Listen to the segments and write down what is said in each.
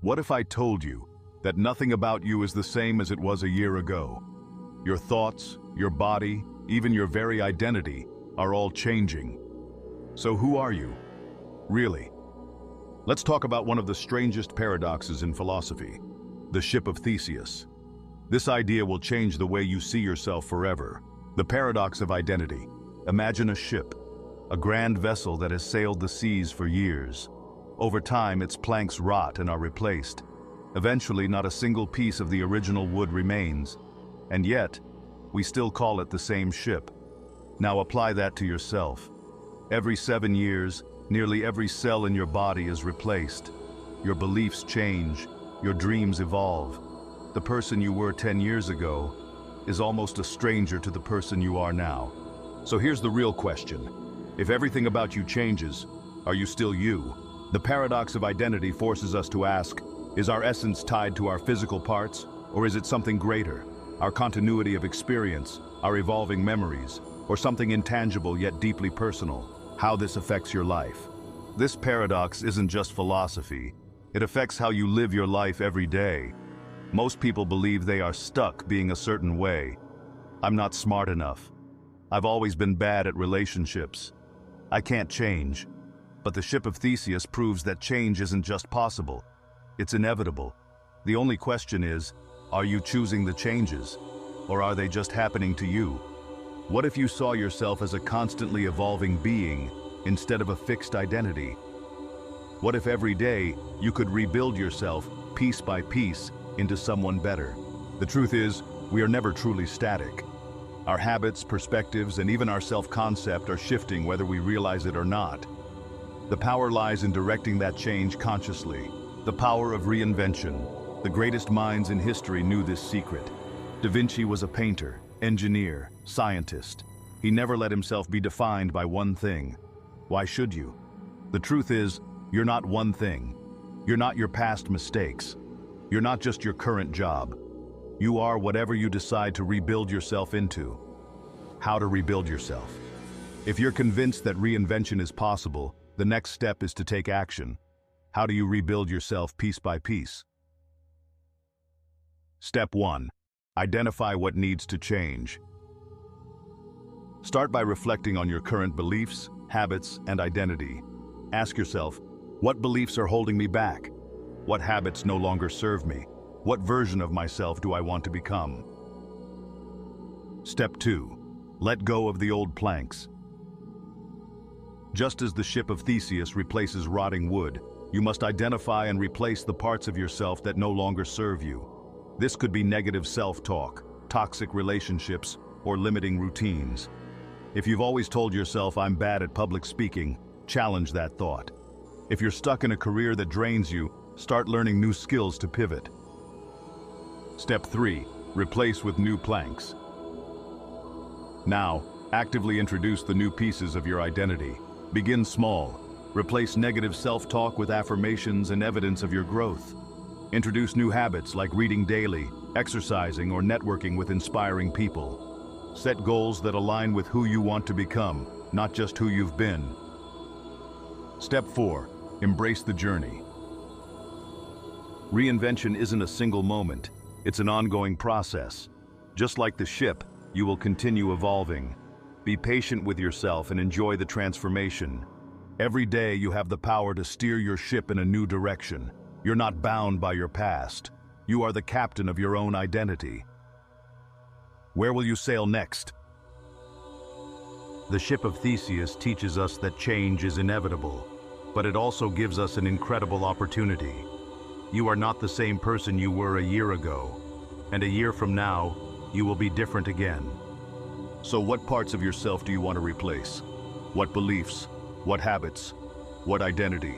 What if I told you that nothing about you is the same as it was a year ago? Your thoughts, your body, even your very identity are all changing. So who are you? Really? Let's talk about one of the strangest paradoxes in philosophy, the ship of Theseus. This idea will change the way you see yourself forever. The paradox of identity. Imagine a ship, a grand vessel that has sailed the seas for years. Over time, its planks rot and are replaced. Eventually, not a single piece of the original wood remains. And yet, we still call it the same ship. Now apply that to yourself. Every 7 years, nearly every cell in your body is replaced. Your beliefs change, your dreams evolve. The person you were 10 years ago is almost a stranger to the person you are now. So here's the real question. If everything about you changes, are you still you? The paradox of identity forces us to ask, is our essence tied to our physical parts, or is it something greater? Our continuity of experience, our evolving memories, or something intangible yet deeply personal? How this affects your life. This paradox isn't just philosophy. It affects how you live your life every day. Most people believe they are stuck being a certain way. I'm not smart enough. I've always been bad at relationships. I can't change. But the ship of Theseus proves that change isn't just possible. It's inevitable. The only question is, are you choosing the changes? Or are they just happening to you? What if you saw yourself as a constantly evolving being instead of a fixed identity? What if every day you could rebuild yourself piece by piece into someone better? The truth is, we are never truly static. Our habits, perspectives, and even our self-concept are shifting whether we realize it or not. The power lies in directing that change consciously. The power of reinvention. The greatest minds in history knew this secret. Da Vinci was a painter, engineer, scientist. He never let himself be defined by one thing. Why should you? The truth is, you're not one thing. You're not your past mistakes. You're not just your current job. You are whatever you decide to rebuild yourself into. How to rebuild yourself. If you're convinced that reinvention is possible, the next step is to take action. How do you rebuild yourself piece by piece? Step 1. Identify what needs to change. Start by reflecting on your current beliefs, habits, and identity. Ask yourself, what beliefs are holding me back? What habits no longer serve me? What version of myself do I want to become? Step 2. Let go of the old planks. Just as the ship of Theseus replaces rotting wood, you must identify and replace the parts of yourself that no longer serve you. This could be negative self-talk, toxic relationships, or limiting routines. If you've always told yourself, I'm bad at public speaking, challenge that thought. If you're stuck in a career that drains you, start learning new skills to pivot. Step 3. Replace with new planks. Now, actively introduce the new pieces of your identity. Begin small. Replace negative self-talk with affirmations and evidence of your growth. Introduce new habits like reading daily, exercising, or networking with inspiring people. Set goals that align with who you want to become, not just who you've been. Step 4. Embrace the journey. Reinvention isn't a single moment. It's an ongoing process. Just like the ship, you will continue evolving. Be patient with yourself and enjoy the transformation. Every day you have the power to steer your ship in a new direction. You're not bound by your past. You are the captain of your own identity. Where will you sail next? The ship of Theseus teaches us that change is inevitable, but it also gives us an incredible opportunity. You are not the same person you were a year ago, and a year from now, you will be different again. So what parts of yourself do you want to replace? What beliefs? What habits? What identity?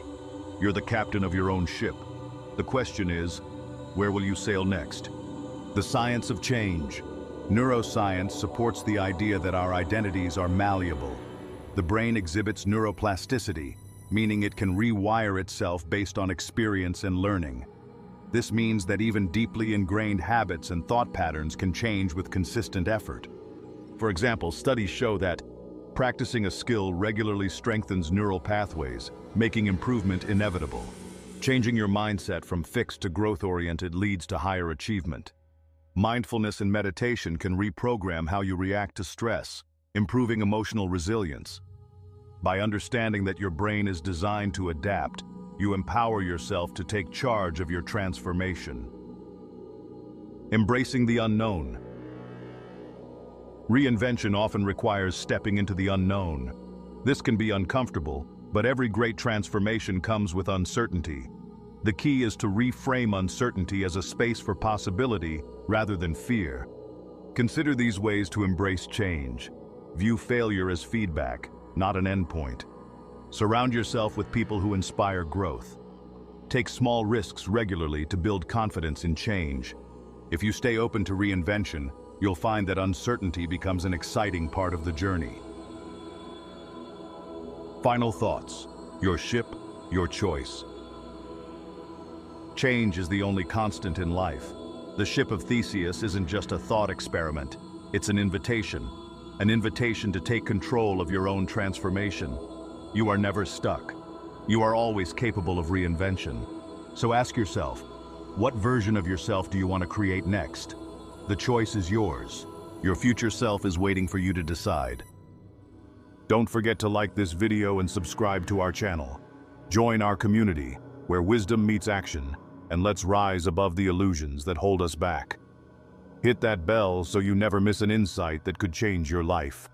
You're the captain of your own ship. The question is, where will you sail next? The science of change. Neuroscience supports the idea that our identities are malleable. The brain exhibits neuroplasticity, meaning it can rewire itself based on experience and learning. This means that even deeply ingrained habits and thought patterns can change with consistent effort. For example, studies show that practicing a skill regularly strengthens neural pathways, making improvement inevitable. Changing your mindset from fixed to growth-oriented leads to higher achievement. Mindfulness and meditation can reprogram how you react to stress, improving emotional resilience. By understanding that your brain is designed to adapt, you empower yourself to take charge of your transformation. Embracing the unknown. Reinvention often requires stepping into the unknown. This can be uncomfortable, but every great transformation comes with uncertainty. The key is to reframe uncertainty as a space for possibility rather than fear. Consider these ways to embrace change. View failure as feedback, not an endpoint. Surround yourself with people who inspire growth. Take small risks regularly to build confidence in change. If you stay open to reinvention, you'll find that uncertainty becomes an exciting part of the journey. Final thoughts. Your ship, your choice. Change is the only constant in life. The ship of Theseus isn't just a thought experiment, it's an invitation to take control of your own transformation. You are never stuck. You are always capable of reinvention. So ask yourself, what version of yourself do you want to create next? The choice is yours. Your future self is waiting for you to decide. Don't forget to like this video and subscribe to our channel. Join our community, where wisdom meets action, and let's rise above the illusions that hold us back. Hit that bell so you never miss an insight that could change your life.